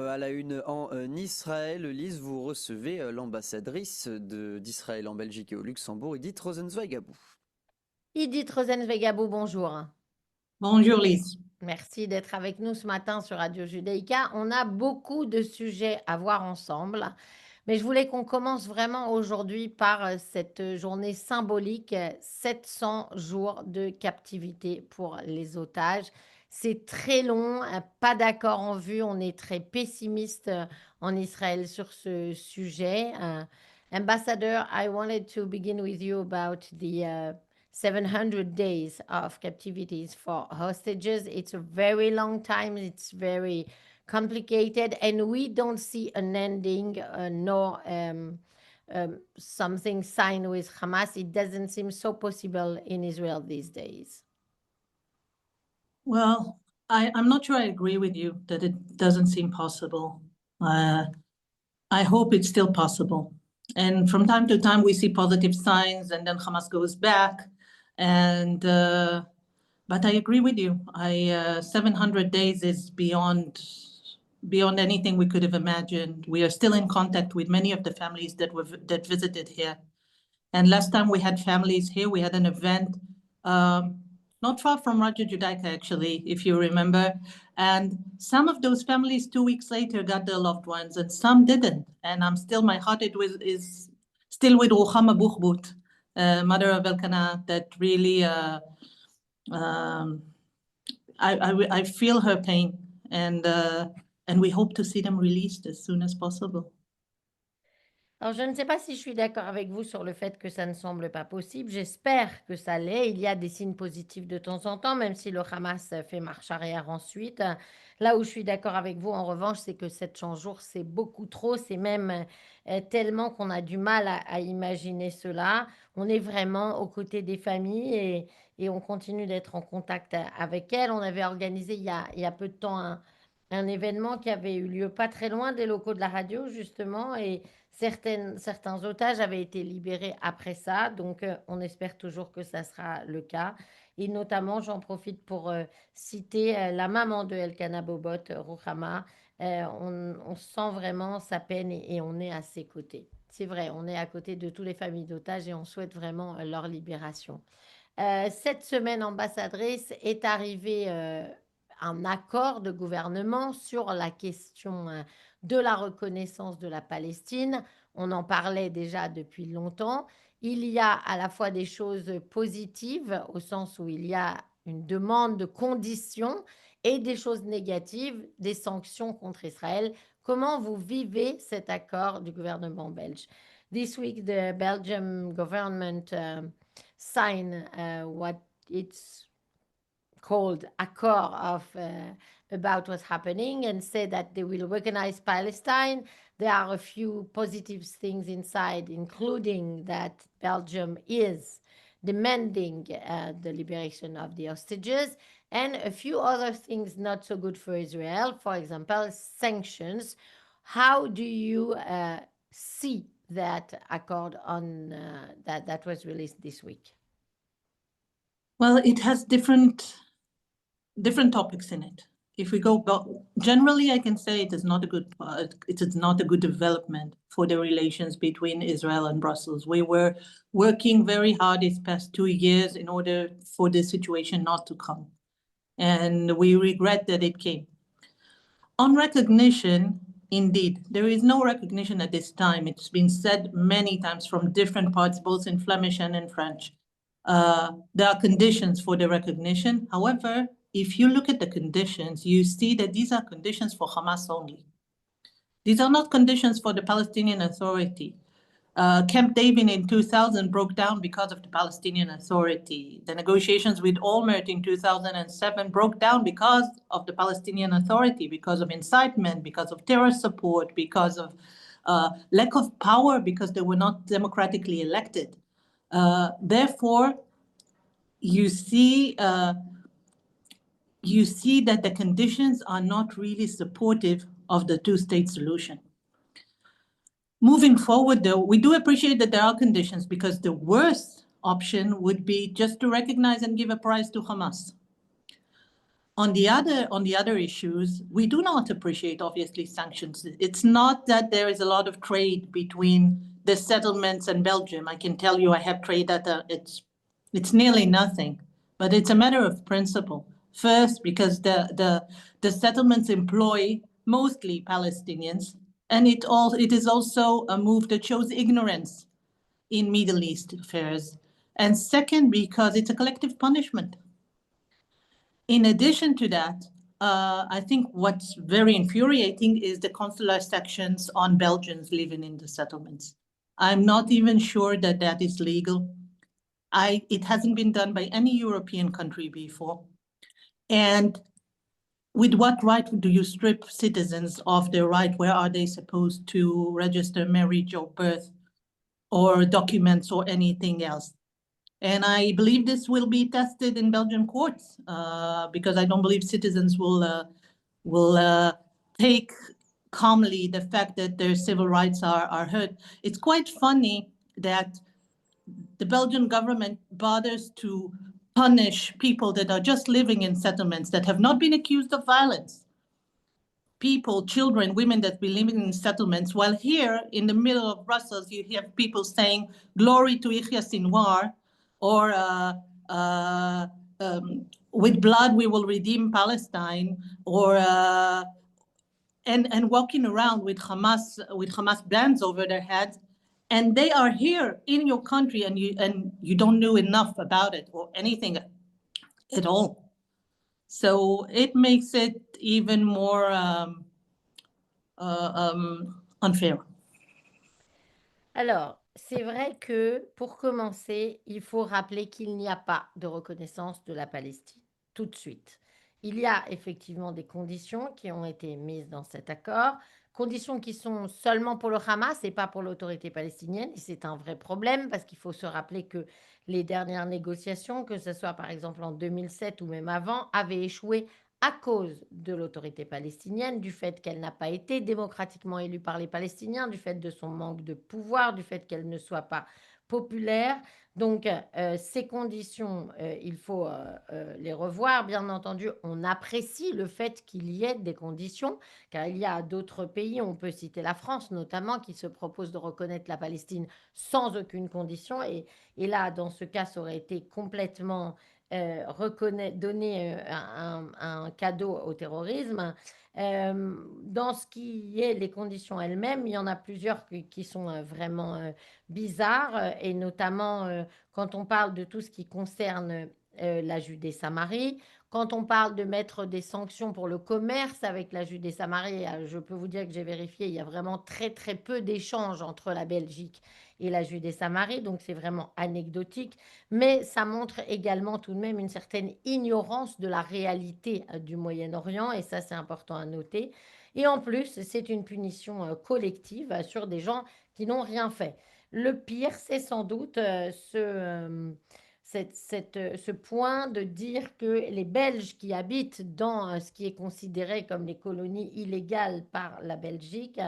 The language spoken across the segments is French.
à la une en Israël. Lise, vous recevez l'ambassadrice d'Israël en Belgique et au Luxembourg, Idit Rosenzweig Abou. Idit Rosenzweig Abou, bonjour. Bonjour Lise. Merci d'être avec nous ce matin sur Radio Judaïka. On a beaucoup de sujets à voir ensemble, mais je voulais qu'on commence vraiment aujourd'hui par cette journée symbolique, 700 jours de captivité pour les otages. C'est très long, pas d'accord en vue, on est très pessimiste en Israël sur ce sujet. Ambassador, I wanted to begin with you about the 700 days of captivities for hostages. It's a very long time. It's very complicated, and we don't see an ending, nor something signed with Hamas. It doesn't seem so possible in Israel these days. Well, I'm not sure I agree with you that it doesn't seem possible. I hope it's still possible. And from time to time, we see positive signs, and then Hamas goes back. And but I agree with you. 700 days is beyond anything we could have imagined. We are still in contact with many of the families that visited here. And last time we had families here, we had an event not far from Radio Judaïka, actually, if you remember. And some of those families 2 weeks later got their loved ones, and some didn't. And my heart is still with Ruchama Buchbut, mother of Elkanah, that really, I feel her pain, and we hope to see them released as soon as possible. Alors, je ne sais pas si je suis d'accord avec vous sur le fait que ça ne semble pas possible. J'espère que ça l'est. Il y a des signes positifs de temps en temps, même si le Hamas fait marche arrière ensuite. Là où je suis d'accord avec vous, en revanche, c'est que 700 jours, c'est beaucoup trop. C'est même tellement qu'on a du mal à imaginer cela. On est vraiment aux côtés des familles et on continue d'être en contact avec elles. On avait organisé il y a peu de temps un événement qui avait eu lieu pas très loin des locaux de la radio, justement, et certains otages avaient été libérés après ça, donc on espère toujours que ça sera le cas. Et notamment, j'en profite pour citer la maman de Elkana Bobot, Ruchama. On sent vraiment sa peine et on est à ses côtés. C'est vrai, on est à côté de toutes les familles d'otages et on souhaite vraiment leur libération. Cette semaine, ambassadrice, est arrivé un accord de gouvernement sur la question de la reconnaissance de la Palestine. On en parlait déjà depuis longtemps. Il y a à la fois des choses positives, au sens où il y a une demande de conditions, et des choses négatives, des sanctions contre Israël. Comment vous vivez cet accord du gouvernement belge? This week, the Belgian government signed what it's called accord of about what's happening and said that they will recognize Palestine. There are a few positive things inside, including that Belgium is demanding the liberation of the hostages, and a few other things not so good for Israel, for example, sanctions. How do you see that accord on that was released this week? Well, it has different topics in it. If we go back, generally, I can say it is not a good development for the relations between Israel and Brussels. We were working very hard these past 2 years in order for this situation not to come, and we regret that it came. On recognition, indeed, there is no recognition at this time. It's been said many times from different parts, both in Flemish and in French. There are conditions for the recognition. However, if you look at the conditions, you see that these are conditions for Hamas only. These are not conditions for the Palestinian Authority. Camp David in 2000 broke down because of the Palestinian Authority. The negotiations with Olmert in 2007 broke down because of the Palestinian Authority, because of incitement, because of terror support, because of lack of power, because they were not democratically elected. Therefore, you see that the conditions are not really supportive of the two-state solution. Moving forward, though, we do appreciate that there are conditions, because the worst option would be just to recognize and give a prize to Hamas. On the other issues, we do not appreciate, obviously, sanctions. It's not that there is a lot of trade between the settlements and Belgium. I can tell you I have trade that it's nearly nothing, but it's a matter of principle. First, because the settlements employ mostly Palestinians, and it is also a move that shows ignorance in Middle East affairs. And second, because it's a collective punishment. In addition to that, I think what's very infuriating is the consular sections on Belgians living in the settlements. I'm not even sure that that is legal. It hasn't been done by any European country before. And with what right do you strip citizens of their right? Where are they supposed to register marriage or birth or documents or anything else? And I believe this will be tested in Belgian courts because I don't believe citizens will take calmly the fact that their civil rights are hurt. It's quite funny that the Belgian government bothers to punish people that are just living in settlements that have not been accused of violence. People, children, women that be living in settlements, while here in the middle of Brussels, you have people saying, glory to Yahya Sinwar, or with blood we will redeem Palestine, or and walking around with Hamas bands over their heads, and they are here in your country, and you don't know enough about it or anything at all. So it makes it even more unfair. Alors, c'est vrai que pour commencer, il faut rappeler qu'il n'y a pas de reconnaissance de la Palestine tout de suite. Il y a effectivement des conditions qui ont été mises dans cet accord, conditions qui sont seulement pour le Hamas et pas pour l'autorité palestinienne. Et c'est un vrai problème parce qu'il faut se rappeler que les dernières négociations, que ce soit par exemple en 2007 ou même avant, avaient échoué à cause de l'autorité palestinienne, du fait qu'elle n'a pas été démocratiquement élue par les Palestiniens, du fait de son manque de pouvoir, du fait qu'elle ne soit pas populaire. Donc, ces conditions, il faut les revoir. Bien entendu, on apprécie le fait qu'il y ait des conditions, car il y a d'autres pays, on peut citer la France notamment, qui se propose de reconnaître la Palestine sans aucune condition. Et là, dans ce cas, ça aurait été complètement donner un cadeau au terrorisme. Dans ce qui est les conditions elles-mêmes, il y en a plusieurs qui sont vraiment bizarres, et notamment quand on parle de tout ce qui concerne la Judée-Samarie. Quand on parle de mettre des sanctions pour le commerce avec la Judée-Samarie, je peux vous dire que j'ai vérifié, il y a vraiment très très peu d'échanges entre la Belgique et la Judée-Samarie, donc c'est vraiment anecdotique, mais ça montre également tout de même une certaine ignorance de la réalité du Moyen-Orient, et ça c'est important à noter. Et en plus, c'est une punition collective sur des gens qui n'ont rien fait. Le pire, c'est sans doute ce point de dire que les Belges qui habitent dans ce qui est considéré comme les colonies illégales par la Belgique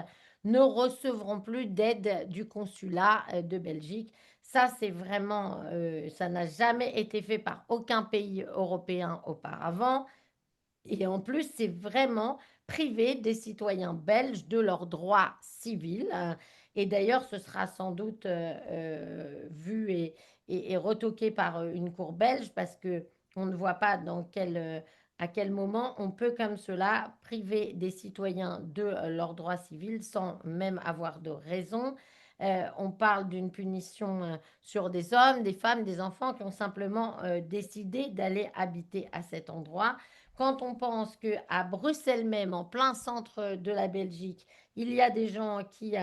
ne recevront plus d'aide du consulat de Belgique. Ça, c'est vraiment, ça n'a jamais été fait par aucun pays européen auparavant. Et en plus, c'est vraiment priver des citoyens belges de leurs droits civils. Et d'ailleurs, ce sera sans doute vu et retoqué par une cour belge parce que on ne voit pas à quel moment on peut comme cela priver des citoyens de leurs droits civils sans même avoir de raison. On parle d'une punition sur des hommes, des femmes, des enfants qui ont simplement décidé d'aller habiter à cet endroit. Quand on pense qu'à Bruxelles même, en plein centre de la Belgique, il y a des gens qui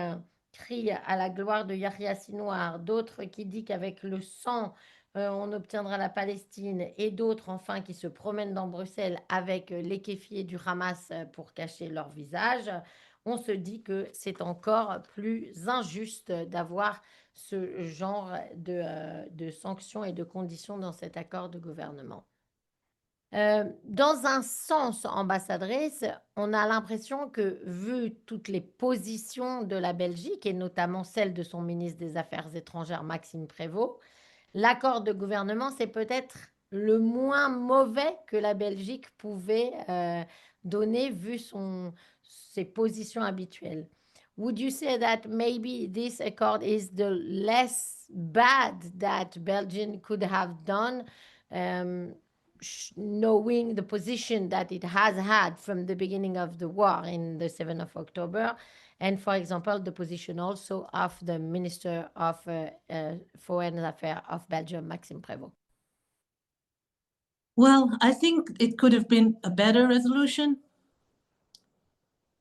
crient à la gloire de Yahya Sinwar, d'autres qui disent qu'avec le sang, on obtiendra la Palestine, et d'autres enfin qui se promènent dans Bruxelles avec les kéfiers du Hamas pour cacher leur visage, on se dit que c'est encore plus injuste d'avoir ce genre de sanctions et de conditions dans cet accord de gouvernement. Dans un sens, ambassadrice, on a l'impression que, vu toutes les positions de la Belgique, et notamment celle de son ministre des Affaires étrangères, Maxime Prévost, l'accord de gouvernement, c'est peut-être le moins mauvais que la Belgique pouvait donner vu ses positions habituelles. Would you say that maybe this accord is the less bad that Belgium could have done, knowing the position that it has had from the beginning of the war in the 7th of October, and for example, the position also of the Minister of Foreign Affairs of Belgium, Maxime Prévost? Well, I think it could have been a better resolution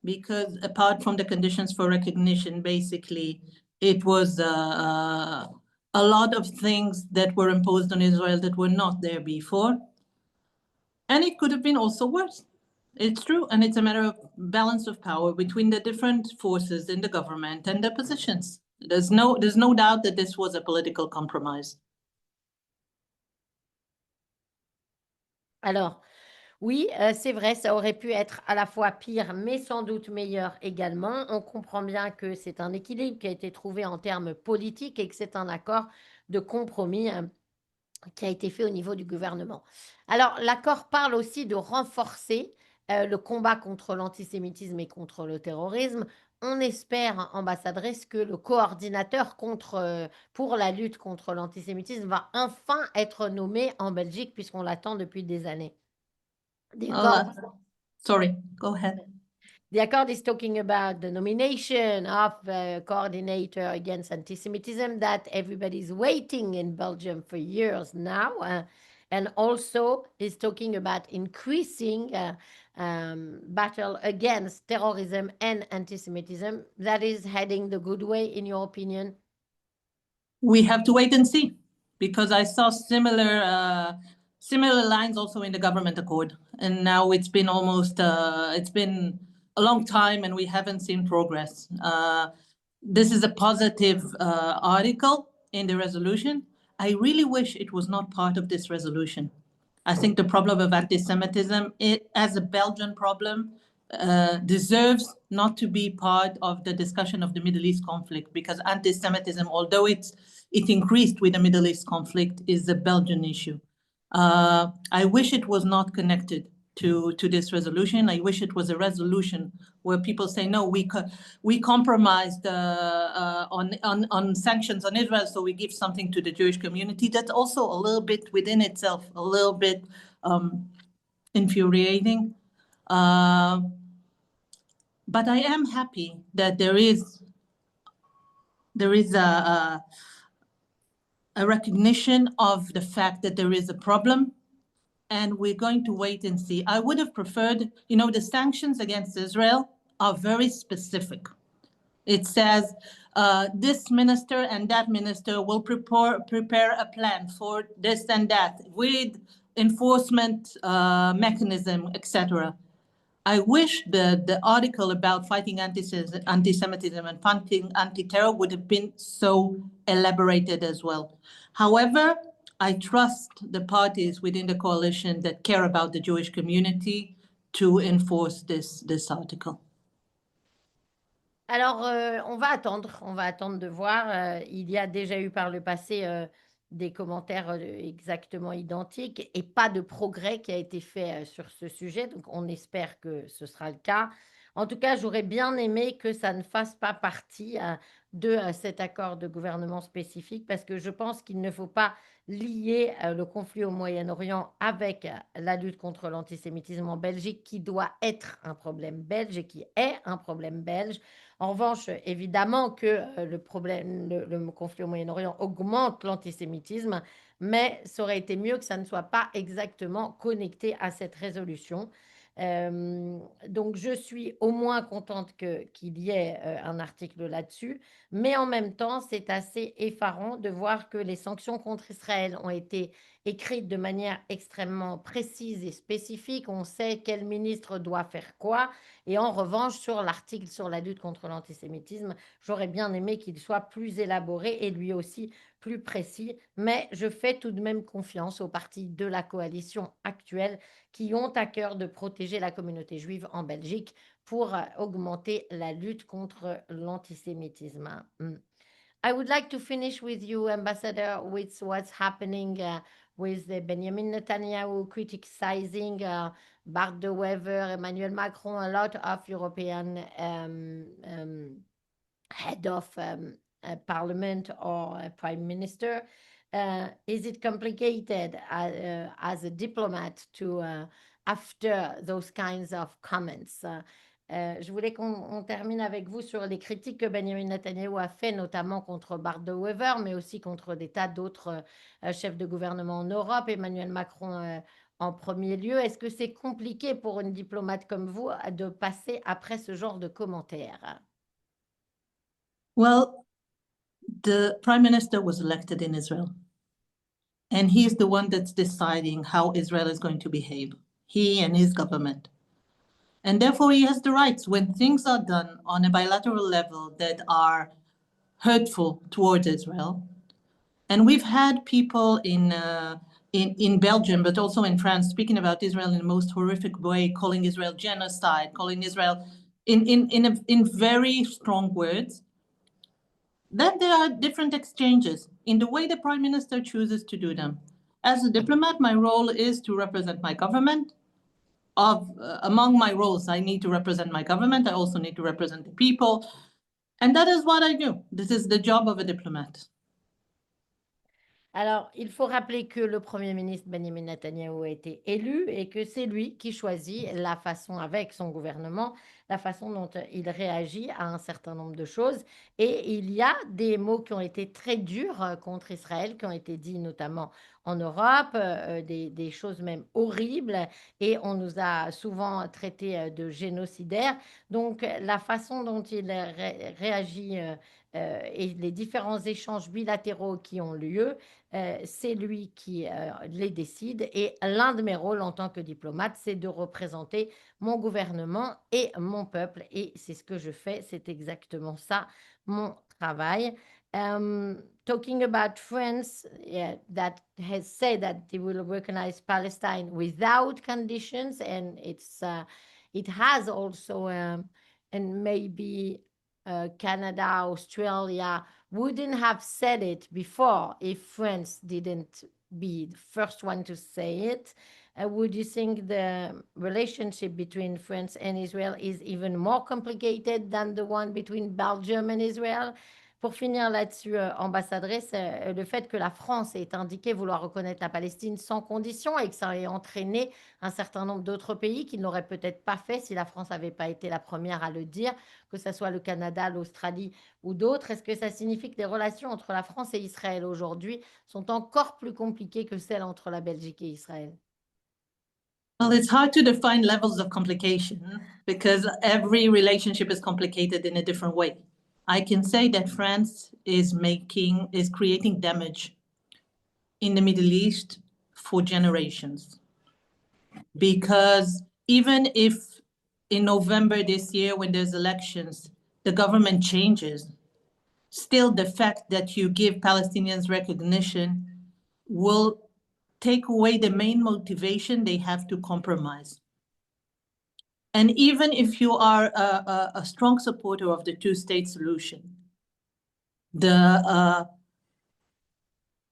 because apart from the conditions for recognition, basically, it was a lot of things that were imposed on Israel that were not there before. And it could have been also worse. It's true. And it's a matter of balance of power between the different forces in the government and the positions. There's no doubt that this was a political compromise. Alors, oui, c'est vrai, ça aurait pu être à la fois pire, mais sans doute meilleur également. On comprend bien que c'est un équilibre qui a été trouvé en termes politiques et que c'est un accord de compromis qui a été fait au niveau du gouvernement. Alors, l'accord parle aussi de renforcer le combat contre l'antisémitisme et contre le terrorisme. On espère, ambassadrice, que le coordinateur pour la lutte contre l'antisémitisme va enfin être nommé en Belgique, puisqu'on l'attend depuis des années. Sorry, go ahead. The accord is talking about the nomination of a coordinator against anti-Semitism that everybody's waiting in Belgium for years now. And also is talking about increasing battle against terrorism and anti-Semitism. That is heading the good way, in your opinion? We have to wait and see, because I saw similar lines also in the government accord, and now it's been a long time, and we haven't seen progress. This is a positive article in the resolution. I really wish it was not part of this resolution. I think the problem of anti-Semitism, as a Belgian problem, deserves not to be part of the discussion of the Middle East conflict, because anti-Semitism, although it increased with the Middle East conflict, is a Belgian issue. I wish it was not connected to this resolution. I wish it was a resolution where people say, no, we compromised on sanctions on Israel, so we give something to the Jewish community. That's also a little bit within itself, a little bit infuriating. But I am happy that there is a recognition of the fact that there is a problem, and we're going to wait and see. I would have preferred, the sanctions against Israel are very specific. It says this minister and that minister will prepare a plan for this and that with enforcement mechanism, etc. I wish the article about fighting anti-Semitism and fighting anti-terror would have been so elaborated as well. However, I trust the parties within the coalition that care about the Jewish community to enforce this article. Alors, on va attendre de voir. Il y a déjà eu par le passé des commentaires exactement identiques et pas de progrès qui a été fait sur ce sujet. Donc, on espère que ce sera le cas. En tout cas, j'aurais bien aimé que ça ne fasse pas partie de cet accord de gouvernement spécifique, parce que je pense qu'il ne faut pas lier le conflit au Moyen-Orient avec la lutte contre l'antisémitisme en Belgique, qui doit être un problème belge et qui est un problème belge. En revanche, évidemment que le conflit au Moyen-Orient augmente l'antisémitisme, mais ça aurait été mieux que ça ne soit pas exactement connecté à cette résolution. Donc, je suis au moins contente qu'il y ait un article là-dessus, mais en même temps, c'est assez effarant de voir que les sanctions contre Israël ont été écrites de manière extrêmement précise et spécifique. On sait quel ministre doit faire quoi. Et en revanche, sur l'article sur la lutte contre l'antisémitisme, j'aurais bien aimé qu'il soit plus élaboré et lui aussi plus précis. Mais je fais tout de même confiance aux partis de la coalition actuelle qui ont à cœur de protéger la communauté juive en Belgique pour augmenter la lutte contre l'antisémitisme. I would like to finish with you, Ambassador, with what's happening with Benjamin Netanyahu criticizing Bart de Wever, Emmanuel Macron, a lot of European head of parliament or a prime minister. Is it complicated as a diplomat to after those kinds of comments? Je voulais qu'on termine avec vous sur les critiques que Benjamin Netanyahu a fait, notamment contre Bart de Wever, mais aussi contre des tas d'autres chefs de gouvernement en Europe, Emmanuel Macron en premier lieu. Est-ce que c'est compliqué pour une diplomate comme vous de passer après ce genre de commentaires? Well, the prime minister was elected in Israel, and he is the one that's deciding how Israel is going to behave, he and his government. And therefore, he has the rights when things are done on a bilateral level that are hurtful towards Israel. And we've had people in Belgium, but also in France, speaking about Israel in the most horrific way, calling Israel genocide, calling Israel in very strong words. Then there are different exchanges in the way the prime minister chooses to do them. As a diplomat, my role is to represent my government. Among my roles, I need to represent my government. I also need to represent the people. And that is what I do. This is the job of a diplomat. Alors, il faut rappeler que le Premier ministre Benjamin Netanyahu a été élu et que c'est lui qui choisit la façon, avec son gouvernement, la façon dont il réagit à un certain nombre de choses. Et il y a des mots qui ont été très durs contre Israël, qui ont été dits notamment en Europe, des choses même horribles, et on nous a souvent traités de génocidaires. Donc, la façon dont il réagit et les différents échanges bilatéraux qui ont lieu, c'est lui qui les décide. Et l'un de mes rôles en tant que diplomate, c'est de représenter mon gouvernement et mon peuple. Et c'est ce que je fais, c'est exactement ça, mon travail. Talking about France, that has said that they will recognize Palestine without conditions, and it has also, and maybe Canada, Australia wouldn't have said it before if France didn't be the first one to say it. Would you think the relationship between France and Israel is even more complicated than the one between Belgium and Israel? Pour finir là-dessus, ambassadrice, le fait que la France ait indiqué vouloir reconnaître la Palestine sans condition et que ça ait entraîné un certain nombre d'autres pays qui ne l'auraient peut-être pas fait si la France n'avait pas été la première à le dire, que ce soit le Canada, l'Australie ou d'autres. Est-ce que ça signifie que les relations entre la France et Israël aujourd'hui sont encore plus compliquées que celles entre la Belgique et Israël? Well, it's hard to define levels of complication because every relationship is complicated in a different way. I can say that France is creating damage in the Middle East for generations. Because even if in November this year, when there's elections, the government changes, still the fact that you give Palestinians recognition will take away the main motivation they have to compromise. And even if you are a strong supporter of the two-state solution, the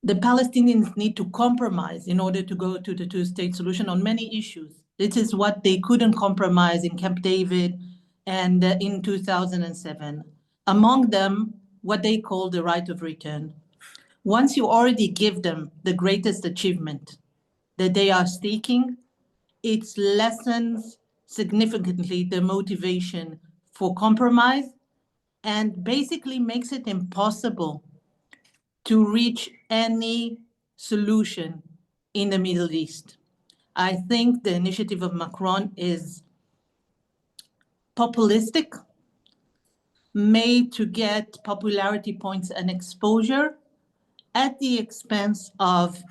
Palestinians need to compromise in order to go to the two-state solution on many issues. This is what they couldn't compromise in Camp David and in 2007. Among them, what they call the right of return. Once you already give them the greatest achievement that they are seeking, it lessens significantly the motivation for compromise and basically makes it impossible to reach any solution in the Middle East. I think the initiative of Macron is populistic, made to get popularity points and exposure at the expense of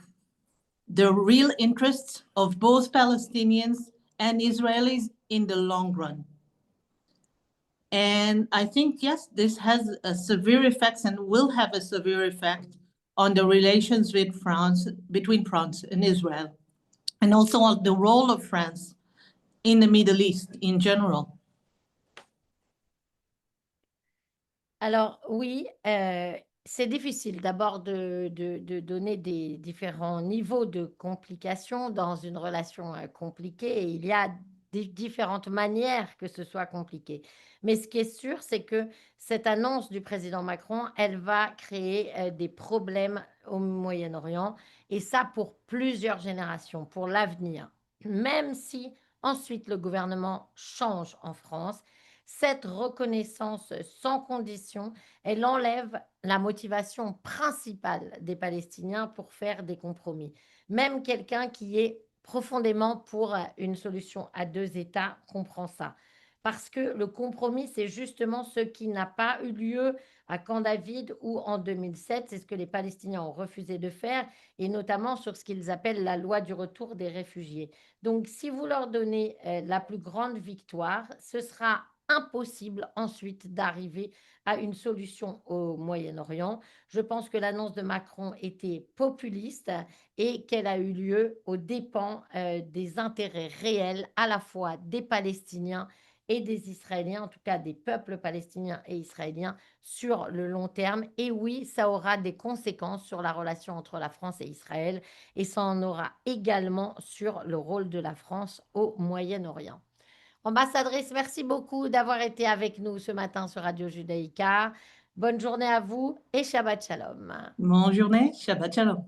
the real interests of both Palestinians and Israelis in the long run. And I think, yes, this has a severe effects and will have a severe effect on the relations with France, between France and Israel, and also on the role of France in the Middle East in general. Alors oui, C'est difficile d'abord de donner des différents niveaux de complications dans une relation compliquée. Et il y a des différentes manières que ce soit compliqué. Mais ce qui est sûr, c'est que cette annonce du président Macron, elle va créer des problèmes au Moyen-Orient, et ça pour plusieurs générations, pour l'avenir. Même si ensuite le gouvernement change en France, cette reconnaissance sans condition, elle enlève la motivation principale des Palestiniens pour faire des compromis. Même quelqu'un qui est profondément pour une solution à deux États comprend ça. Parce que le compromis, c'est justement ce qui n'a pas eu lieu à Camp David ou en 2007. C'est ce que les Palestiniens ont refusé de faire, et notamment sur ce qu'ils appellent la loi du retour des réfugiés. Donc, si vous leur donnez la plus grande victoire, ce sera impossible ensuite d'arriver à une solution au Moyen-Orient. Je pense que l'annonce de Macron était populiste et qu'elle a eu lieu aux dépens des intérêts réels à la fois des Palestiniens et des Israéliens, en tout cas des peuples palestiniens et israéliens sur le long terme. Et oui, ça aura des conséquences sur la relation entre la France et Israël, et ça en aura également sur le rôle de la France au Moyen-Orient. Ambassadrice, merci beaucoup d'avoir été avec nous ce matin sur Radio Judaïka. Bonne journée à vous et Shabbat Shalom. Bonne journée, Shabbat Shalom.